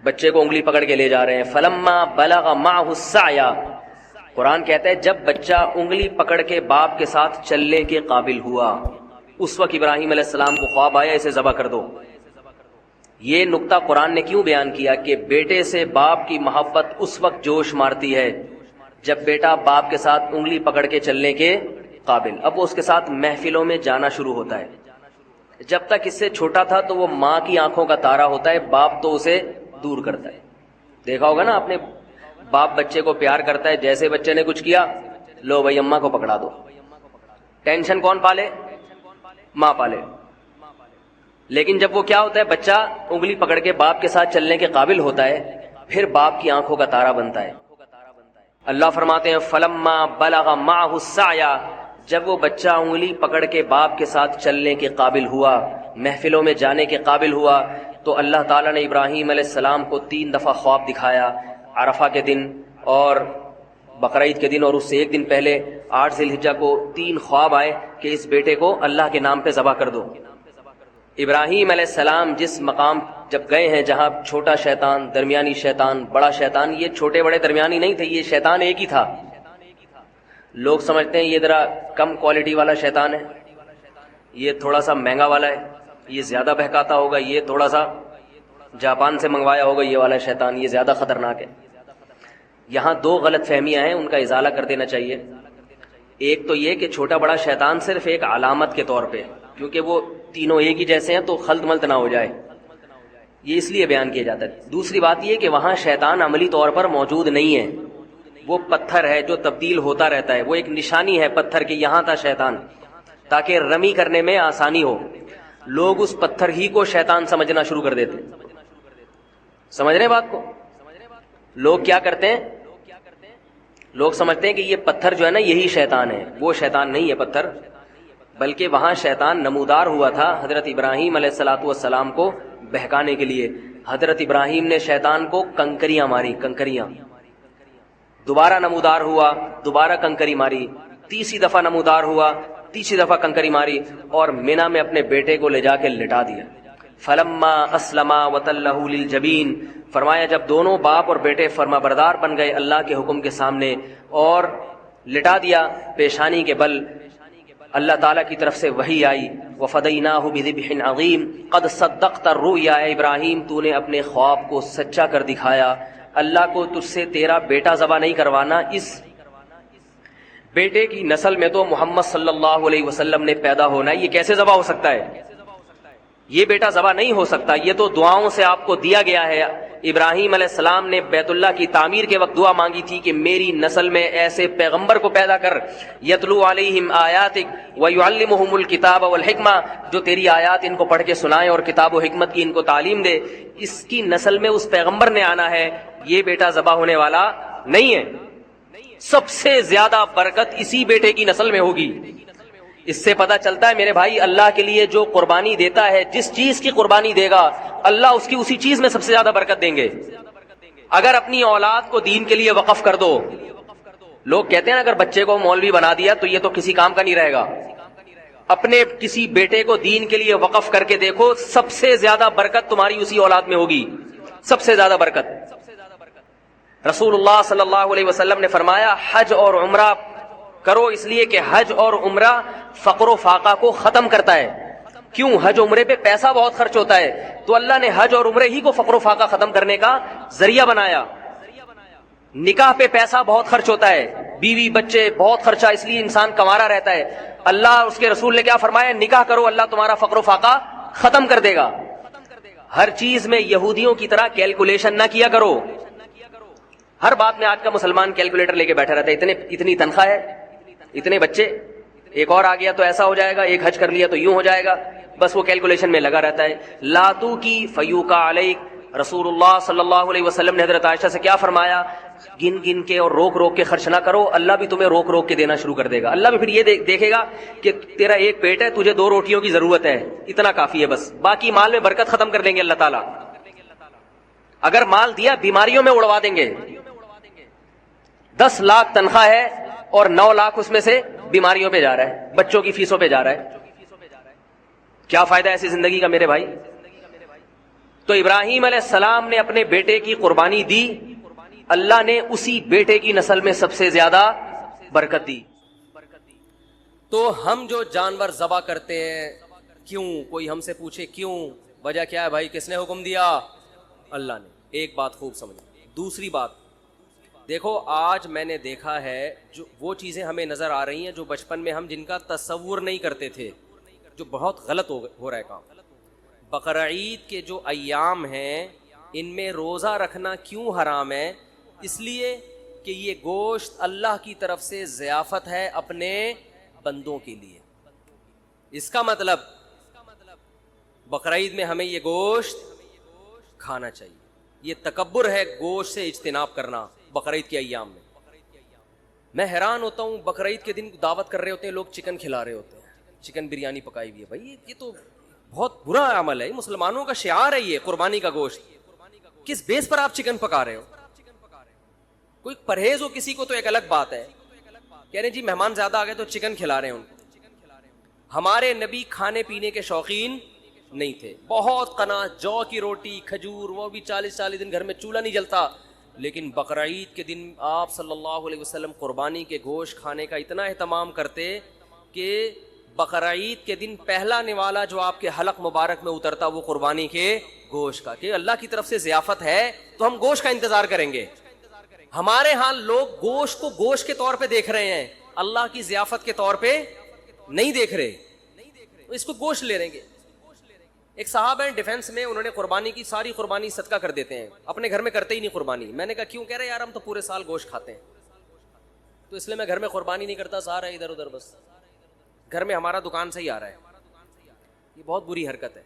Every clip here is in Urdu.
بچے کو انگلی پکڑ کے لے جا رہے ہیں. فلما بلغ معه السعی، قرآن کہتا ہے جب بچہ انگلی پکڑ کے باپ کے ساتھ چلنے کے قابل ہوا، اس وقت ابراہیم علیہ السلام کو خواب آیا اسے ذبح کر دو. یہ نقطہ قرآن نے کیوں بیان کیا کہ بیٹے سے باپ کی محبت اس وقت جوش مارتی ہے جب بیٹا باپ کے ساتھ انگلی پکڑ کے چلنے کے قابل. اب وہ اس کے ساتھ محفلوں میں جانا شروع ہوتا ہے. جب تک اس سے چھوٹا تھا تو وہ ماں کی آنکھوں کا تارا ہوتا ہے، باپ تو اسے دور کرتا ہے. دیکھا ہوگا نا آپ نے، باپ بچے کو پیار کرتا ہے، جیسے بچے نے کچھ کیا لو بھائی اماں کو پکڑا دو. ٹینشن کون پالے؟ ماں پالے. لیکن جب وہ کیا ہوتا ہے، بچہ انگلی پکڑ کے باپ کے ساتھ چلنے کے قابل ہوتا ہے، پھر باپ کی آنکھوں کا تارا بنتا ہے. اللہ فرماتے ہیں فلما بلغ معه السعی، جب وہ بچہ انگلی پکڑ کے باپ کے ساتھ چلنے کے قابل ہوا، محفلوں میں جانے کے قابل ہوا، تو اللہ تعالیٰ نے ابراہیم علیہ السلام کو 3 دفعہ خواب دکھایا. عرفہ کے دن اور بقرعید کے دن، اور اس سے ایک دن پہلے 8 ذی الحجہ کو 3 خواب آئے کہ اس بیٹے کو اللہ کے نام پہ ذبح کر دو. ابراہیم علیہ السلام جس مقام جب گئے ہیں جہاں چھوٹا شیطان، درمیانی شیطان، بڑا شیطان، یہ چھوٹے بڑے درمیانی نہیں تھے، یہ شیطان ایک ہی تھا. لوگ سمجھتے ہیں یہ ذرا کم کوالٹی والا شیطان ہے، یہ تھوڑا سا مہنگا والا ہے، یہ زیادہ بہکاتا ہوگا، یہ تھوڑا سا جاپان سے منگوایا ہوگا یہ والا شیطان، یہ زیادہ خطرناک ہے. یہاں 2 غلط فہمیاں ہیں، ان کا ازالہ کر دینا چاہیے. ایک تو یہ کہ چھوٹا بڑا شیطان صرف ایک علامت کے طور پہ، کیونکہ وہ تینوں ایک ہی جیسے ہیں تو خلط ملط نہ ہو جائے، یہ اس لیے بیان کیا جاتا ہے. دوسری بات یہ کہ وہاں شیطان عملی طور پر موجود نہیں ہے، وہ پتھر ہے جو تبدیل ہوتا رہتا ہے، وہ ایک نشانی ہے پتھر کی یہاں تھا شیطان، تاکہ رمی کرنے میں آسانی ہو. لوگ اس پتھر ہی کو شیطان سمجھنا شروع کر دیتے. سمجھ رہے ہیں بات کو؟ لوگ کیا کرتے ہیں، لوگ سمجھتے ہیں کہ یہ پتھر جو ہے نا یہی شیطان ہے. وہ شیطان نہیں ہے پتھر، بلکہ وہاں شیطان نمودار ہوا تھا حضرت ابراہیم علیہ السلام کو بہکانے کے لیے. حضرت ابراہیم نے شیطان کو کنکریاں ماری، کنکریاں. دوبارہ نمودار ہوا، دوبارہ کنکری ماری. تیسری دفعہ نمودار ہوا، تیسری دفعہ کنکری ماری، اور مینا میں اپنے بیٹے کو لے جا کے لٹا دیا. فلما اسلما وتلہ للجبین، فرمایا جب دونوں باپ اور بیٹے فرما بردار بن گئے اللہ کے حکم کے سامنے اور لٹا دیا پیشانی کے بل، اللہ تعالیٰ کی طرف سے وحی آئی وفدیناہ بذبح عظیم قد صدقت الرؤیا، اے ابراہیم تو نے اپنے خواب کو سچا کر دکھایا. اللہ کو تجھ سے تیرا بیٹا ذبح نہیں کروانا، اس بیٹے کی نسل میں تو محمد صلی اللہ علیہ وسلم نے پیدا ہونا ہے، یہ کیسے ذبح ہو سکتا ہے؟ یہ بیٹا ذبح نہیں ہو سکتا، یہ تو دعاؤں سے آپ کو دیا گیا ہے. ابراہیم علیہ السلام نے بیت اللہ کی تعمیر کے وقت دعا مانگی تھی کہ میری نسل میں ایسے پیغمبر کو پیدا کر، یتلو علیہم آیاتک ویعلمہم الکتاب والحکمہ، جو تیری آیات ان کو پڑھ کے سنائے اور کتاب و حکمت کی ان کو تعلیم دے. اس کی نسل میں اس پیغمبر نے آنا ہے، یہ بیٹا ذبح ہونے والا نہیں ہے. سب سے زیادہ برکت اسی بیٹے کی نسل میں ہوگی. اس سے پتہ چلتا ہے میرے بھائی، اللہ کے لیے جو قربانی دیتا ہے، جس چیز کی قربانی دے گا اللہ اس کی اسی چیز میں سب سے زیادہ برکت دیں گے. اگر اپنی اولاد کو دین کے لیے وقف کر دو، لوگ کہتے ہیں اگر بچے کو مولوی بنا دیا تو یہ تو کسی کام کا نہیں رہے گا. اپنے کسی بیٹے کو دین کے لیے وقف کر کے دیکھو، سب سے زیادہ برکت تمہاری اسی اولاد میں ہوگی، سب سے زیادہ برکت. رسول اللہ صلی اللہ علیہ وسلم نے فرمایا حج اور عمرہ کرو، اس لیے کہ حج اور عمرہ فقر و فاقہ کو ختم کرتا ہے. کیوں؟ حج عمرے پہ پیسہ بہت خرچ ہوتا ہے، تو اللہ نے حج اور عمرے ہی کو فقر و فاقہ ختم کرنے کا ذریعہ بنایا. نکاح پہ پیسہ بہت خرچ ہوتا ہے، بیوی بچے بہت خرچہ، اس لیے انسان کمارا رہتا ہے. اللہ اس کے رسول نے کیا فرمایا؟ نکاح کرو، اللہ تمہارا فقر و فاقہ ختم کر دے گا. ہر چیز میں یہودیوں کی طرح کیلکولیشن نہ کیا کرو. ہر بات میں آج کا مسلمان کیلکولیٹر لے کے بیٹھا رہتا ہے، اتنی تنخواہ ہے، اتنے بچے، ایک اور آ گیا تو ایسا ہو جائے گا، ایک حج کر لیا تو یوں ہو جائے گا، بس وہ کیلکولیشن میں لگا رہتا ہے. لاتو کی فیوکا علیک، رسول اللہ صلی اللہ علیہ وسلم نے حضرت عائشہ سے کیا فرمایا؟ گن گن کے اور روک روک کے خرچ نہ کرو، اللہ بھی تمہیں روک روک کے دینا شروع کر دے گا. اللہ بھی پھر یہ دیکھے گا کہ تیرا ایک پیٹ ہے، تجھے 2 روٹیوں کی ضرورت ہے، اتنا کافی ہے بس، باقی مال میں برکت ختم کر دیں گے اللہ تعالیٰ. اگر مال دیا بیماریوں میں اڑوا دیں گے. 10 لاکھ تنخواہ ہے اور 9 لاکھ اس میں سے بیماریوں پہ جا رہا ہے، بچوں کی فیسوں پہ جا رہا ہے. کیا فائدہ ایسی زندگی کا میرے بھائی؟ تو ابراہیم علیہ السلام نے اپنے بیٹے کی قربانی دی, اللہ نے اسی بیٹے کی نسل میں سب سے زیادہ برکت دی. تو ہم جو جانور ذبح کرتے ہیں, کیوں؟ کوئی ہم سے پوچھے کیوں, وجہ کیا ہے بھائی؟ کس نے حکم دیا؟ اللہ نے. ایک بات خوب سمجھو. دوسری بات دیکھو, آج میں نے دیکھا ہے جو وہ چیزیں ہمیں نظر آ رہی ہیں جو بچپن میں ہم جن کا تصور نہیں کرتے تھے, جو بہت غلط ہو رہا ہے کام. بقرعید کے جو ایام ہیں ان میں روزہ رکھنا کیوں حرام ہے؟ اس لیے کہ یہ گوشت اللہ کی طرف سے ضیافت ہے اپنے بندوں کے لیے. اس کا مطلب بقرعید میں ہمیں یہ گوشت کھانا چاہیے. یہ تکبر ہے گوشت سے اجتناب کرنا بقرعید کے ایام میں. میں حیران ہوتا ہوں, بقرعید کے دن دعوت کر رہے ہوتے ہیں لوگ, چکن کھلا رہے ہوتے ہیں, چکن بریانی پکائی ہوئی ہے. بھائی یہ تو بہت برا عمل ہے, مسلمانوں کا شعار ہے یہ قربانی کا گوشت. کس بیس پر آپ چکن پکا رہے ہو؟ کوئی پرہیز ہو کسی کو تو ایک الگ بات ہے, کہہ رہے جی مہمان زیادہ آ گئے تو چکن کھلا رہے ہیں ان کو. ہمارے نبی کھانے پینے کے شوقین نہیں تھے, بہت قناعت, جو کی روٹی, کھجور, وہ بھی 40 دن گھر میں چولہا نہیں جلتا. لیکن بقرعید کے دن آپ صلی اللہ علیہ وسلم قربانی کے گوشت کھانے کا اتنا اہتمام کرتے کہ بقرعید کے دن پہلا نوالا جو آپ کے حلق مبارک میں اترتا وہ قربانی کے گوشت کا, کہ اللہ کی طرف سے ضیافت ہے تو ہم گوشت کا انتظار کریں گے. ہمارے ہاں لوگ گوشت کو گوشت کے طور پہ دیکھ رہے ہیں, اللہ کی ضیافت کے طور پہ نہیں دیکھ رہے, اس کو گوشت لے رہیں گے. ایک صاحب ہیں ڈیفنس میں, انہوں نے قربانی کی, ساری قربانی صدقہ کر دیتے ہیں, اپنے گھر میں کرتے ہی نہیں قربانی. میں نے کہا کیوں؟ کہہ رہے یار ہم تو پورے سال گوشت کھاتے ہیں تو اس لیے میں گھر میں قربانی نہیں کرتا, سارا ادھر ادھر, بس گھر میں ہمارا دکان سے ہی آ رہا ہے. یہ بہت بری حرکت ہے.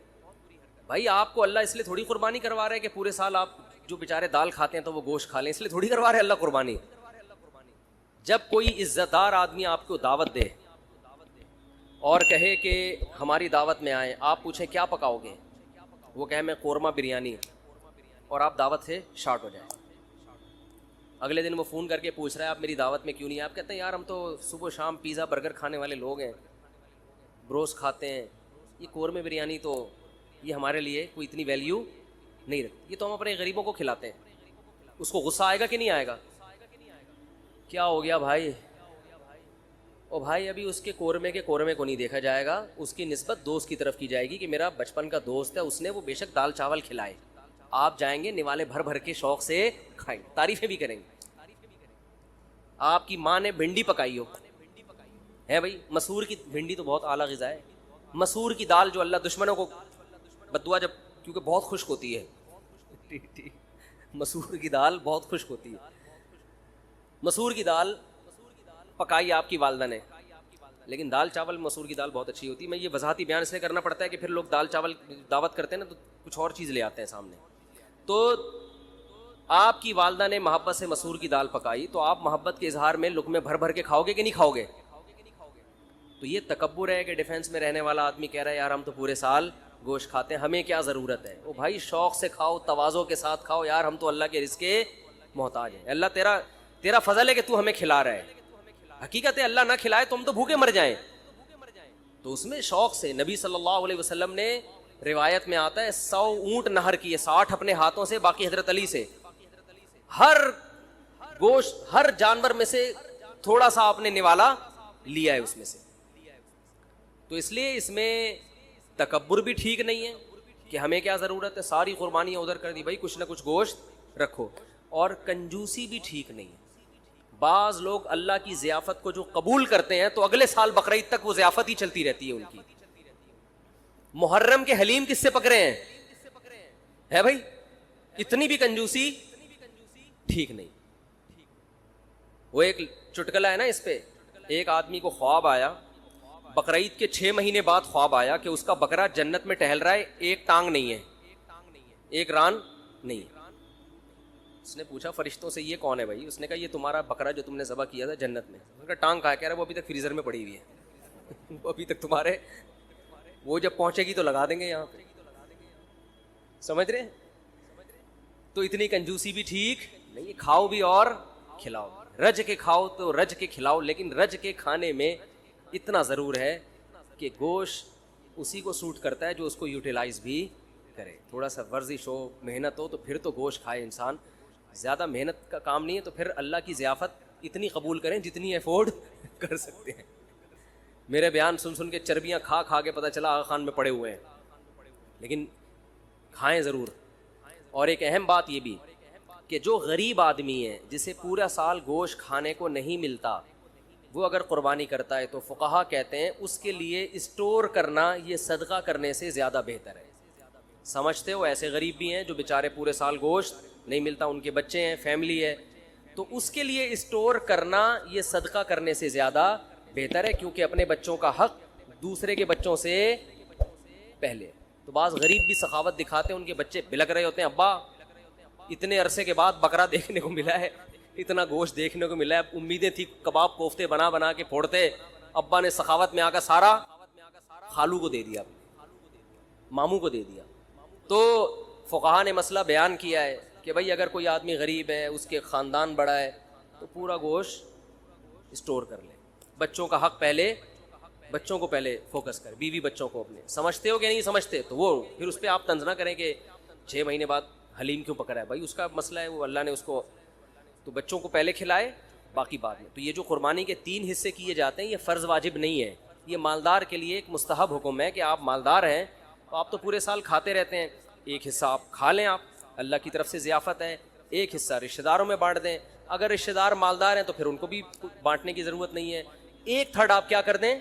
بھائی آپ کو اللہ اس لیے تھوڑی قربانی کروا رہے ہیں کہ پورے سال آپ جو بیچارے دال کھاتے ہیں تو وہ گوشت کھا لیں, اس لیے تھوڑی کروا رہے اللہ قربانی. جب کوئی عزت دار آدمی آپ کو دعوت دے اور کہے کہ ہماری دعوت میں آئیں, آپ پوچھیں کیا پکاؤ گے, وہ کہے میں قورمہ بریانی, اور آپ دعوت سے شارٹ ہو جائیں. اگلے دن وہ فون کر کے پوچھ رہا ہے آپ میری دعوت میں کیوں نہیں؟ آپ کہتے ہیں یار ہم تو صبح شام پیزا برگر کھانے والے لوگ ہیں, بروس کھاتے ہیں, یہ قورمہ بریانی تو یہ ہمارے لیے کوئی اتنی ویلیو نہیں رکھتی, یہ تو ہم اپنے غریبوں کو کھلاتے ہیں. اس کو غصہ آئے گا کہ نہیں آئے گا؟ کیا ہو گیا بھائی؟ او بھائی ابھی اس کے قورمے کو نہیں دیکھا جائے گا, اس کی نسبت دوست کی طرف کی جائے گی کہ میرا بچپن کا دوست ہے, اس نے وہ بے شک دال چاول کھلائے. آپ جائیں گے نوالے بھر بھر کے شوق سے کھائیں, تعریفیں بھی کریں گے. آپ کی ماں نے بھنڈی پکائی ہو ہے, بھائی مسور کی بھنڈی تو بہت اعلیٰ غذا ہے. مسور کی دال جو اللہ دشمنوں کو بددعا, جب کیونکہ بہت خشک ہوتی ہے, مسور کی دال بہت خشک ہوتی ہے. مسور کی دال پکائی آپ کی والدہ نے, لیکن دال چاول مسور کی دال بہت اچھی ہوتی ہے. میں یہ وضاحتی بیان اس لیے کرنا پڑتا ہے کہ پھر لوگ دال چاول دعوت کرتے ہیں نا تو کچھ اور چیز لے آتے ہیں سامنے. تو آپ کی والدہ نے محبت سے مسور کی دال پکائی, تو آپ محبت کے اظہار میں لقمے بھر بھر کے کھاؤ گے کہ نہیں کھاؤ گے؟ تو یہ تکبر ہے کہ ڈیفنس میں رہنے والا آدمی کہہ رہا ہے یار ہم تو پورے سال گوشت کھاتے ہیں, ہمیں کیا ضرورت ہے؟ وہ بھائی شوق سے کھاؤ, تواضع کے ساتھ کھاؤ, یار ہم تو اللہ کے رزق کے محتاج ہیں. اللہ تیرا فضل ہے کہ تو ہمیں کھلا رہا ہے. حقیقت ہے اللہ نہ کھلائے تو ہم تو بھوکے مر جائیں. تو اس میں شوق سے نبی صلی اللہ علیہ وسلم نے, روایت میں آتا ہے 100 اونٹ نہر کیے, 60 اپنے ہاتھوں سے, باقی حضرت علی سے. ہر گوشت, ہر جانور میں سے تھوڑا سا آپ نے نوالا لیا ہے اس میں سے. تو اس لیے اس میں تکبر بھی ٹھیک نہیں ہے کہ ہمیں کیا ضرورت ہے, ساری قربانیاں ادھر کر دی, بھائی کچھ نہ کچھ گوشت رکھو. اور کنجوسی بھی ٹھیک نہیں ہے. بعض لوگ اللہ کی ضیافت کو جو قبول کرتے ہیں تو اگلے سال بقرعید تک وہ ضیافت ہی چلتی رہتی ہے ان کی. محرم کے حلیم کس سے پکڑے ہیں؟ ہے بھائی, اتنی بھی کنجوسی ٹھیک نہیں. وہ ایک چٹکلا ہے نا اس پہ, ایک آدمی کو خواب آیا, بقرعید کے 6 مہینے بعد خواب آیا کہ اس کا بکرا جنت میں ٹہل رہا ہے, ایک ٹانگ نہیں ہے, ایک ران نہیں ہے. اس نے پوچھا فرشتوں سے یہ کون ہے بھائی؟ اس نے کہا یہ تمہارا بکرا جو تم نے ذبح کیا تھا جنت میں. اس کا ٹانگ کہا, کہہ رہا وہ ابھی تک فریزر میں پڑی ہوئی ہے, وہ ابھی تک تمہارے, وہ جب پہنچے گی تو لگا دیں گے یہاں پہ. سمجھ رہے؟ تو اتنی کنجوسی بھی ٹھیک نہیں, کھاؤ بھی اور کھلاؤ, رج کے کھاؤ تو رج کے کھلاؤ, لیکن رج کے کھانے میں اتنا ضرور ہے کہ گوشت اسی کو سوٹ کرتا ہے جو اس کو یوٹیلائز بھی کرے, تھوڑا سا ورزش ہو, محنت ہو, تو پھر تو گوشت کھائے انسان. زیادہ محنت کا کام نہیں ہے, تو پھر اللہ کی ضیافت اتنی قبول کریں جتنی افورڈ کر سکتے ہیں. میرے بیان سن سن کے چربیاں کھا کھا کے پتہ چلا آغا خان میں پڑے ہوئے ہیں, لیکن کھائیں ضرور. اور ایک اہم بات یہ بھی کہ جو غریب آدمی ہے جسے پورا سال گوشت کھانے کو نہیں ملتا, وہ اگر قربانی کرتا ہے تو فقہا کہتے ہیں اس کے لیے اسٹور کرنا یہ صدقہ کرنے سے زیادہ بہتر ہے. سمجھتے ہو ایسے غریب بھی ہیں جو بیچارے پورے سال گوشت نہیں ملتا, ان کے بچے ہیں, فیملی ہے, تو اس کے لیے اسٹور کرنا یہ صدقہ کرنے سے زیادہ بہتر ہے, کیونکہ اپنے بچوں کا حق دوسرے کے بچوں سے پہلے. تو بعض غریب بھی سخاوت دکھاتے ہیں, ان کے بچے بلک رہے ہوتے ہیں, ابا اتنے عرصے کے بعد بکرا دیکھنے کو ملا ہے, اتنا گوشت دیکھنے کو ملا ہے, امیدیں تھی کباب کوفتے بنا بنا کے پھوڑتے, ابا نے سخاوت میں آ کر سارا خالو کو دے دیا, ماموں کو دے دیا. تو فقہا نے مسئلہ بیان کیا ہے کہ بھائی اگر کوئی آدمی غریب ہے, اس کے خاندان بڑا ہے, تو پورا گوشت اسٹور کر لے. بچوں کا حق پہلے, بچوں کو پہلے فوکس کر, بیوی بچوں کو اپنے. سمجھتے ہو کہ نہیں سمجھتے, تو وہ پھر اس پہ آپ طنز نہ کریں کہ 6 مہینے بعد حلیم کیوں پکڑا ہے, بھائی اس کا مسئلہ ہے, وہ اللہ نے اس کو, تو بچوں کو پہلے کھلائے باقی بعد میں. تو یہ جو قربانی کے 3 حصے کیے جاتے ہیں یہ فرض واجب نہیں ہے, یہ مالدار کے لیے ایک مستحب حکم ہے کہ آپ مالدار ہیں تو آپ تو پورے سال کھاتے رہتے ہیں, ایک حصہ آپ کھا لیں, آپ اللہ کی طرف سے ضیافت ہے, ایک حصہ رشتہ داروں میں بانٹ دیں. اگر رشتہ دار مالدار ہیں تو پھر ان کو بھی بانٹنے کی ضرورت نہیں ہے, 1/3 آپ کیا کر دیں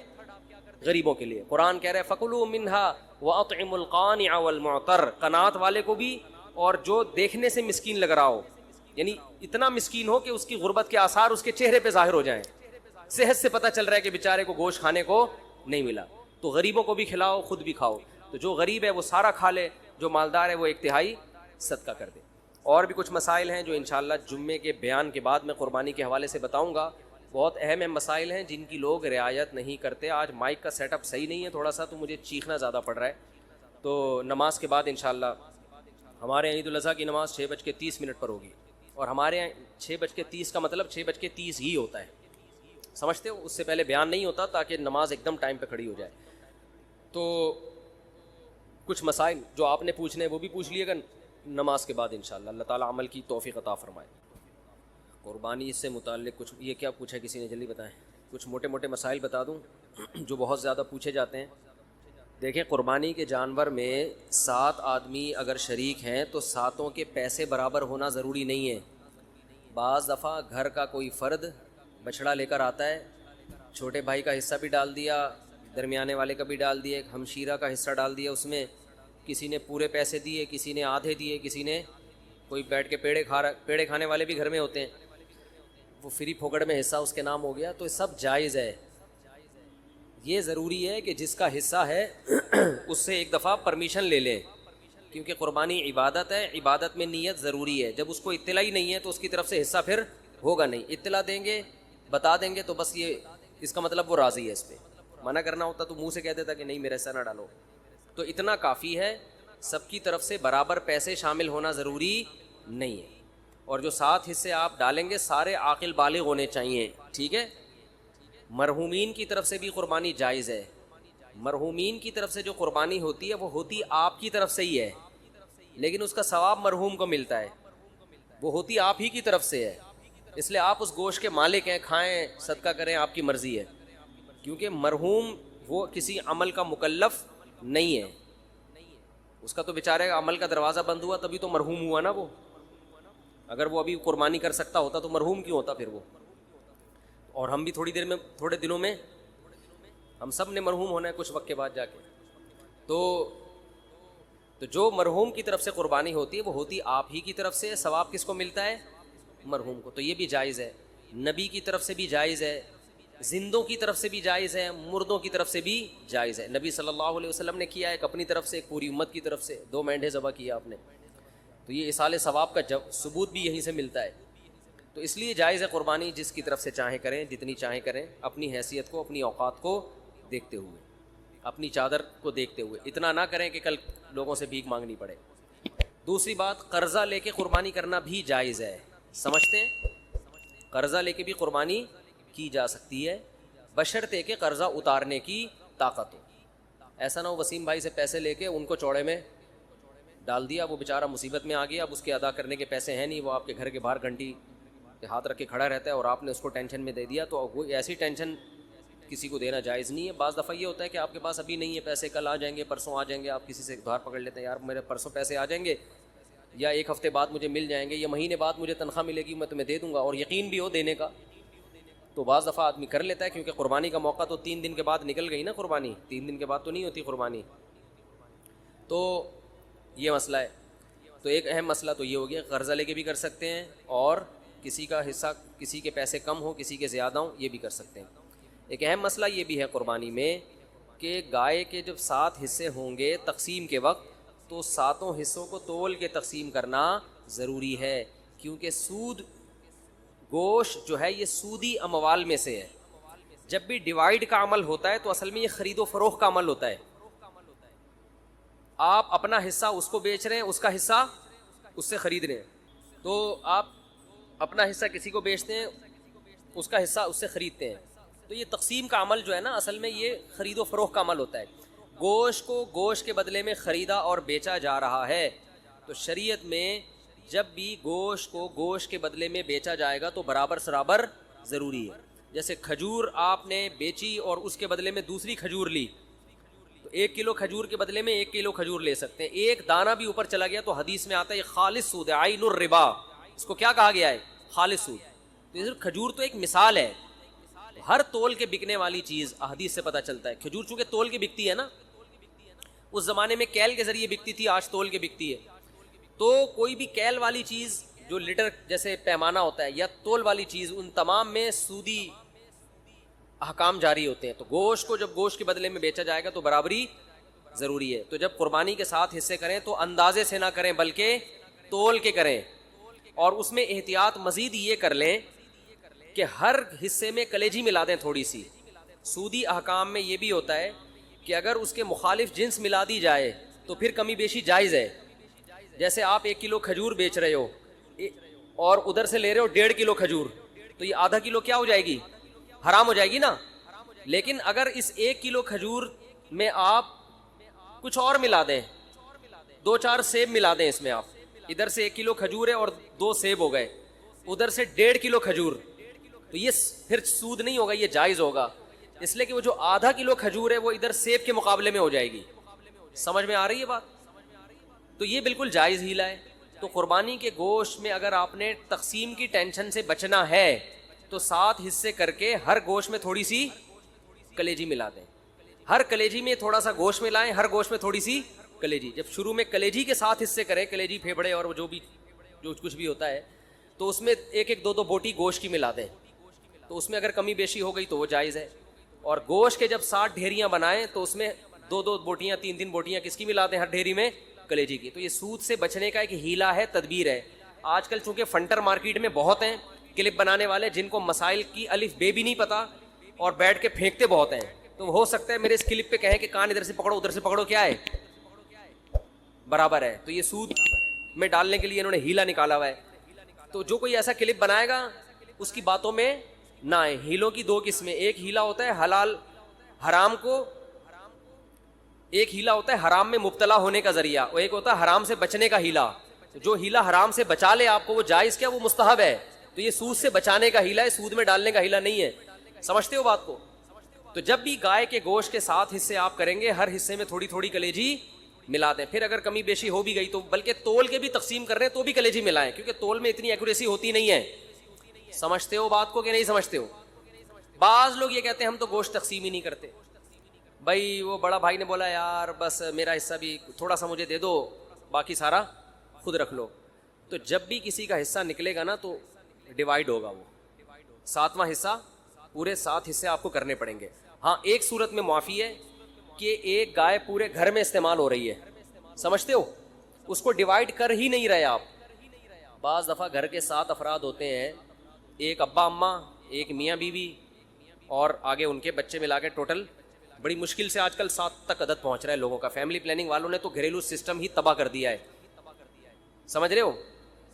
غریبوں کے لیے. قرآن کہہ رہے ہیں فَكُلُوا مِنْهَا وَأَطْعِمُوا الْقَانِعَ وَالْمُعْتَرَّ, قناعت والے کو بھی اور جو دیکھنے سے مسکین لگ رہا ہو, یعنی اتنا مسکین ہو کہ اس کی غربت کے آثار اس کے چہرے پہ ظاہر ہو جائیں, صحت سے پتہ چل رہا ہے کہ بیچارے کو گوشت کھانے کو نہیں ملا, تو غریبوں کو بھی کھلاؤ, خود بھی کھاؤ. تو جو غریب ہے وہ سارا کھا لے, جو مالدار ہے وہ 1/3 صدقہ کر دے. اور بھی کچھ مسائل ہیں جو انشاءاللہ جمعے کے بیان کے بعد میں قربانی کے حوالے سے بتاؤں گا. بہت اہم مسائل ہیں جن کی لوگ رعایت نہیں کرتے. آج مائک کا سیٹ اپ صحیح نہیں ہے تھوڑا سا, تو مجھے چیخنا زیادہ پڑ رہا ہے. تو نماز کے بعد انشاءاللہ ہمارے عید الاضحیٰ کی نماز 6:30 پر ہوگی, اور ہمارے یہاں 6:30 کا مطلب 6:30 ہی ہوتا ہے, سمجھتے ہو, اس سے پہلے بیان نہیں ہوتا تاکہ نماز ایک دم ٹائم پہ کھڑی ہو جائے. تو کچھ مسائل جو آپ نے پوچھنے ہیں وہ بھی پوچھ لیے گا نماز کے بعد انشاءاللہ. اللہ تعالیٰ عمل کی توفیق عطا فرمائے. قربانی سے متعلق کچھ یہ کیا پوچھا کسی نے, جلدی بتائیں. کچھ موٹے موٹے مسائل بتا دوں جو بہت زیادہ پوچھے جاتے ہیں. دیکھیں, قربانی کے جانور میں 7 آدمی اگر شریک ہیں تو 7 کے پیسے برابر ہونا ضروری نہیں ہے. بعض دفعہ گھر کا کوئی فرد بچڑا لے کر آتا ہے, چھوٹے بھائی کا حصہ بھی ڈال دیا, درمیانے والے کا بھی ڈال دیا, ایک ہمشیرہ کا حصہ ڈال دیا, اس میں کسی نے پورے پیسے دیے, کسی نے آدھے دیے, کسی نے کوئی بیٹھ کے پیڑے کھانے والے بھی گھر میں ہوتے ہیں, وہ فری پھوکڑ میں حصہ اس کے نام ہو گیا. تو سب جائز ہے. یہ ضروری ہے کہ جس کا حصہ ہے اس سے ایک دفعہ پرمیشن لے لیں, کیونکہ قربانی عبادت ہے, عبادت میں نیت ضروری ہے. جب اس کو اطلاع ہی نہیں ہے تو اس کی طرف سے حصہ پھر ہوگا نہیں. اطلاع دیں گے, بتا دیں گے, تو بس یہ اس کا مطلب وہ راضی ہے. اس پہ منع کرنا ہوتا تو منہ سے کہہ دیتا کہ نہیں میرا حصہ نہ ڈالو. تو اتنا کافی ہے, سب کی طرف سے برابر پیسے شامل ہونا ضروری نہیں ہے. اور جو 7 حصے آپ ڈالیں گے سارے عاقل بالغ ہونے چاہیے, ٹھیک ہے. مرحومین کی طرف سے بھی قربانی جائز ہے. مرحومین کی طرف سے جو قربانی ہوتی ہے وہ ہوتی آپ کی طرف سے ہی ہے, لیکن اس کا ثواب مرحوم کو ملتا ہے, وہ ہوتی آپ ہی کی طرف سے ہے. اس لیے آپ اس گوشت کے مالک ہیں, کھائیں, صدقہ کریں, آپ کی مرضی ہے. کیونکہ مرحوم وہ کسی عمل کا مکلف نہیں ہے, اس کا تو بیچارے کا عمل کا دروازہ بند ہوا تبھی تو مرحوم ہوا نا. وہ اگر وہ ابھی قربانی کر سکتا ہوتا تو مرحوم کیوں ہوتا پھر وہ. اور ہم بھی تھوڑے دنوں میں ہم سب نے مرحوم ہونا ہے کچھ وقت کے بعد جا کے. تو جو مرحوم کی طرف سے قربانی ہوتی ہے وہ ہوتی آپ ہی کی طرف سے, ثواب کس کو ملتا ہے, مرحوم کو. تو یہ بھی جائز ہے. نبی کی طرف سے بھی جائز ہے, زندوں کی طرف سے بھی جائز ہے, مردوں کی طرف سے بھی جائز ہے. نبی صلی اللہ علیہ وسلم نے کیا, ایک اپنی طرف سے, ایک پوری امت کی طرف سے 2 مینڈھے ذبح کیا آپ نے. تو یہ اصال ثواب کا ثبوت بھی یہیں سے ملتا ہے. تو اس لیے جائز ہے قربانی, جس کی طرف سے چاہیں کریں, جتنی چاہیں کریں, اپنی حیثیت کو, اپنی اوقات کو دیکھتے ہوئے, اپنی چادر کو دیکھتے ہوئے. اتنا نہ کریں کہ کل لوگوں سے بھیک مانگنی پڑے. دوسری بات, قرضہ لے کے قربانی کرنا بھی جائز ہے. سمجھتے ہیں, قرضہ لے کے بھی قربانی کی جا سکتی ہے, بشرطے کہ قرضہ اتارنے کی طاقت ہو. ایسا نہ ہو وسیم بھائی سے پیسے لے کے ان کو چوڑے میں ڈال دیا, وہ بیچارہ مصیبت میں آ گیا, اب اس کے ادا کرنے کے پیسے ہیں نہیں, وہ آپ کے گھر کے باہر گھنٹی پہ ہاتھ رکھ کے کھڑا رہتا ہے اور آپ نے اس کو ٹینشن میں دے دیا, تو وہ ایسی ٹینشن کسی کو دینا جائز نہیں ہے. بعض دفعہ یہ ہوتا ہے کہ آپ کے پاس ابھی نہیں ہے پیسے, کل آ جائیں گے, پرسوں آ جائیں گے, آپ کسی سے ادھار پکڑ لیتے ہیں, یار میرے پرسوں پیسے آ جائیں گے, یا ایک ہفتے بعد مجھے مل جائیں گے, یا مہینے بعد مجھے تنخواہ ملے گی, میں تمہیں دے دوں گا, اور یقین بھی ہو دینے کا, تو بعض دفعہ آدمی کر لیتا ہے, کیونکہ قربانی کا موقع تو 3 دن کے بعد نکل گئی نا, قربانی 3 دن کے بعد تو نہیں ہوتی قربانی. تو یہ مسئلہ ہے. تو ایک اہم مسئلہ تو یہ ہو گیا, قرضہ لے کے بھی کر سکتے ہیں, اور کسی کا حصہ, کسی کے پیسے کم ہوں کسی کے زیادہ ہوں, یہ بھی کر سکتے ہیں. ایک اہم مسئلہ یہ بھی ہے قربانی میں کہ گائے کے جب 7 حصے ہوں گے تقسیم کے وقت, تو 7 حصوں کو تول کے تقسیم کرنا ضروری ہے, کیونکہ سود گوشت جو ہے یہ سودی اموال میں سے ہے. جب بھی ڈیوائیڈ کا عمل ہوتا ہے تو اصل میں یہ خرید و فروخت کا عمل ہوتا ہے. آپ اپنا حصہ اس کو بیچ رہے ہیں, اس کا حصہ اس سے خرید رہے ہیں, تو آپ اپنا حصہ کسی کو بیچتے ہیں, اس کا حصہ اس سے خریدتے ہیں. تو یہ تقسیم کا عمل جو ہے نا, اصل میں یہ خرید و فروخت کا عمل ہوتا ہے. گوشت کو گوشت کے بدلے میں خریدا اور بیچا جا رہا ہے, تو شریعت میں جب بھی گوشت کو گوشت کے بدلے میں بیچا جائے گا تو برابر سرابر ضروری ہے. جیسے کھجور آپ نے بیچی اور اس کے بدلے میں دوسری کھجور لی, تو 1 کلو کھجور کے بدلے میں 1 کلو کھجور لے سکتے ہیں. ایک دانہ بھی اوپر چلا گیا تو حدیث میں آتا ہے یہ خالص سود ہے, عین الربا, اس کو کیا کہا گیا ہے, خالص سود. تو کھجور تو ایک مثال ہے, ہر تول کے بکنے والی چیز حدیث سے پتہ چلتا ہے. کھجور چونکہ تول کے بکتی ہے نا, اس زمانے میں کیل کے ذریعے بکتی تھی, آج تول کے بکتی ہے. تو کوئی بھی کیل والی چیز جو لیٹر جیسے پیمانہ ہوتا ہے یا تول والی چیز, ان تمام میں سودی احکام جاری ہوتے ہیں. تو گوشت کو جب گوشت کے بدلے میں بیچا جائے گا تو برابری ضروری ہے. تو جب قربانی کے 7 حصے کریں تو اندازے سے نہ کریں بلکہ تول کے کریں, اور اس میں احتیاط مزید یہ کر لیں کہ ہر حصے میں کلیجی ملا دیں تھوڑی سی. سودی احکام میں یہ بھی ہوتا ہے کہ اگر اس کے مخالف جنس ملا دی جائے تو پھر کمی بیشی جائز ہے. جیسے آپ 1 کلو کھجور بیچ رہے ہو اور ادھر سے لے رہے ہو 1.5 کلو کھجور, تو یہ آدھا کلو کیا ہو جائے گی, حرام ہو جائے گی نا. لیکن اگر اس 1 کلو کھجور میں آپ کچھ اور ملا دیں, 2-4 سیب ملا دیں اس میں, آپ ادھر سے 1 کلو کھجور ہے اور 2 سیب ہو گئے, ادھر سے 1.5 کلو کھجور, تو یہ پھر سود نہیں ہوگا, یہ جائز ہوگا. اس لیے کہ وہ جو آدھا کلو کھجور ہے وہ ادھر سیب کے مقابلے میں ہو جائے گی. سمجھ میں آ رہی ہے بات؟ تو یہ بالکل جائز ہیلہ ہے. تو قربانی کے گوشت میں اگر آپ نے تقسیم کی ٹینشن سے بچنا ہے تو 7 حصے کر کے ہر گوشت میں تھوڑی سی کلیجی ملا دیں. ہر کلیجی میں تھوڑا سا گوشت ملائیں, ہر گوشت میں تھوڑی سی کلیجی. جب شروع میں کلیجی کے 7 حصے کریں, کلیجی پھیپڑے اور جو کچھ بھی ہوتا ہے, تو اس میں 1-2 بوٹی گوشت کی ملا دیں. تو اس میں اگر کمی بیشی ہو گئی تو وہ جائز ہے. اور گوشت کے جب 60 ڈھیریاں بنائیں تو اس میں 2 بوٹیاں 3 بوٹیاں کس کی ملا دیں, ہر ڈھیری میں کلیجی کی. تو یہ سود سے بچنے کا ایک ہیلہ ہے, تدبیر ہے. آج کل چونکہ فنٹر مارکیٹ میں بہت ہیں کلپ بنانے والے جن کو مسائل کی الف بے بھی نہیں پتا اور بیٹھ کے پھینکتے بہت ہیں. تو ہو سکتا ہے میرے اس کلپ پہ کہیں کہ کان ادھر سے پکڑو ادھر سے پکڑو, کیا ہے برابر ہے. تو یہ سود میں ڈالنے کے لیے انہوں نے ہیلہ نکالا ہوا ہے. تو جو کوئی ایسا کلپ بنائے گا اس کی باتوں میں نہ آئے. ہیلوں کی 2 قسمیں, ایک ہیلہ ہوتا ہے حلال حرام کو, ایک ہیلہ ہوتا ہے حرام میں مبتلا ہونے کا ذریعہ, اور ایک ہوتا ہے حرام سے بچنے کا ہیلہ. جو ہیلہ حرام سے بچا لے آپ کو وہ جائز کیا, وہ مستحب ہے. تو یہ سود سے بچانے کا ہیلہ ہے, سود میں ڈالنے کا ہیلہ نہیں ہے. سمجھتے ہو بات کو؟ تو جب بھی گائے کے گوشت کے 7 حصے آپ کریں گے, ہر حصے میں تھوڑی تھوڑی کلیجی ملا دیں. پھر اگر کمی بیشی ہو بھی گئی تو بلکہ تول کے بھی تقسیم کر رہے ہیں تو بھی کلیجی ملائیں, کیونکہ تول میں اتنی ایکوریسی ہوتی نہیں ہے. سمجھتے ہو بات کو کہ نہیں سمجھتے ہو؟ بعض لوگ یہ کہتے ہیں ہم تو گوشت تقسیم ہی نہیں کرتے. بھائی وہ بڑا بھائی نے بولا یار بس میرا حصہ بھی تھوڑا سا مجھے دے دو, باقی سارا خود رکھ لو. تو جب بھی کسی کا حصہ نکلے گا نا تو ڈیوائیڈ ہوگا, وہ 7واں حصہ, پورے 7 حصے آپ کو کرنے پڑیں گے. ہاں ایک صورت میں معافی ہے کہ ایک گائے پورے گھر میں استعمال ہو رہی ہے, سمجھتے ہو, اس کو ڈیوائیڈ کر ہی نہیں رہے آپ. بعض دفعہ گھر کے 7 افراد ہوتے ہیں, ایک ابا اماں, ایک میاں بیوی اور آگے ان کے بچے ملا کے ٹوٹل بڑی مشکل سے آج کل 7 تک عدد پہنچ رہا ہے لوگوں کا. فیملی پلاننگ والوں نے تو گھریلو سسٹم ہی تباہ کر دیا ہے, سمجھ رہے ہو.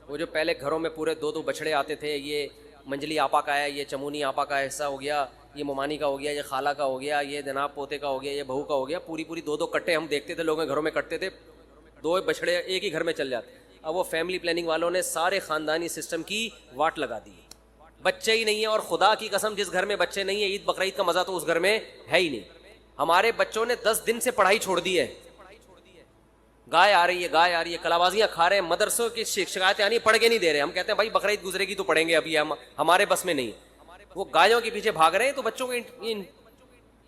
وہ جو پہلے گھروں میں پورے 2 بچڑے آتے تھے, یہ منجلی آپا کا ہے, یہ چمونی آپا کا حصہ ہو گیا, یہ ممانی کا ہو گیا, یہ خالہ کا ہو گیا, یہ جناب پوتے کا ہو گیا, یہ بہو کا ہو گیا, پوری 2 کٹے ہم دیکھتے تھے لوگوں کے گھروں میں کٹتے تھے. دو بچڑے ایک ہی گھر میں چل جاتے. اب وہ فیملی پلاننگ والوں نے سارے خاندانی سسٹم کی واٹ لگا دی, بچے ہی نہیں ہیں. اور خدا کی قسم جس گھر میں بچے نہیں ہیں, عید بقرعید کا مزہ تو اس گھر میں ہے ہی نہیں. ہمارے بچوں نے 10 دن سے پڑھائی چھوڑ دی ہے. گائے آ رہی ہے, کلابازیاں کھا رہے ہیں, مدرسوں کی شکایتیں آنی, پڑھ کے نہیں دے رہے. ہم کہتے ہیں بھائی بقرعید گزرے گی تو پڑھیں گے, ابھی ہمارے بس میں نہیں. وہ گایوں کے پیچھے بھاگ رہے ہیں. تو بچوں کو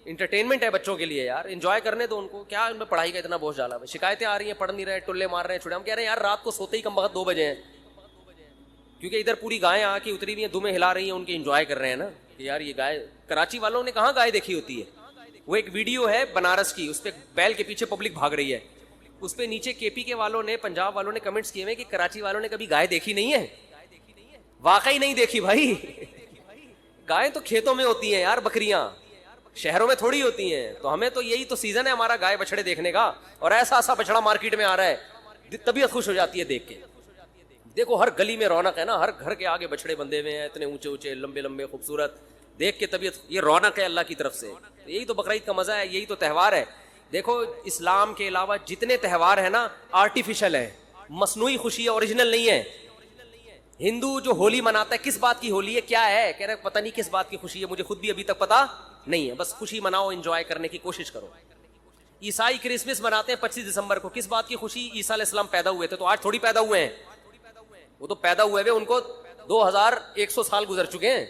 انٹرٹینمنٹ ہے بچوں کے لیے یار, انجوائے کرنے تو ان کو, کیا ان میں پڑھائی کا اتنا بوجھ ڈالا. شکایتیں آ رہی ہیں, پڑھ نہیں رہے, ٹلے مار رہے ہیں چھوٹے. ہم کہہ رہے ہیں یار رات کو سوتے ہی کم وقت 2 بجے ہیں, کیونکہ ادھر پوری گائیں آ کے اتری ہوئی ہیں, دمیں ہلا رہی ہیں, ان کے انجوائے کر رہے ہیں نا کہ یار یہ گائے. کراچی والوں نے کہاں گائے دیکھی ہوتی ہے. وہ ایک ویڈیو ہے بنارس کی, اس پہ بیل کے پیچھے پبلک بھاگ رہی ہے. اس پہ نیچے کے پی کے والوں نے, پنجاب والوں نے کمنٹس کیے ہوئے کہ کراچی والوں نے کبھی گائے دیکھی نہیں ہے. واقعی نہیں دیکھی بھائی. گائے تو کھیتوں میں ہوتی ہیں یار, بکریاں شہروں میں تھوڑی ہوتی ہیں. تو ہمیں تو یہی تو سیزن ہے ہمارا گائے بچڑے دیکھنے کا, اور ایسا ایسا بچڑا مارکیٹ میں آ رہا ہے, طبیعت خوش ہو جاتی ہے دیکھ کے. دیکھو ہر گلی میں رونق ہے نا, ہر گھر کے آگے بچڑے بندے ہوئے ہیں, اتنے اونچے اونچے لمبے لمبے خوبصورت, دیکھ کے طبیعت, یہ رونق ہے اللہ کی طرف سے. یہی تو بقرعید کا مزہ ہے, یہی تو تہوار ہے. دیکھو اسلام کے علاوہ جتنے تہوار ہیں نا آرٹیفیشل ہے, مصنوعی خوشی ہے, اوریجنل نہیں ہے. ہندو جو ہولی مناتا ہے, کس بات کی ہولی ہے, کیا ہے, کہہ رہے پتہ نہیں کس بات کی خوشی ہے, مجھے خود بھی ابھی تک پتا نہیں ہے. بس خوشی مناؤ, انجوائے کرنے کی کوشش کرو. عیسائی کرسمس مناتے ہیں 25 دسمبر کو, کس بات کی خوشی, عیسیٰ علیہ السلام پیدا ہوئے تھے. تو آج تھوڑی پیدا ہوئے ہیں, وہ تو پیدا ہوئے ان کو 2100 سال گزر چکے ہیں.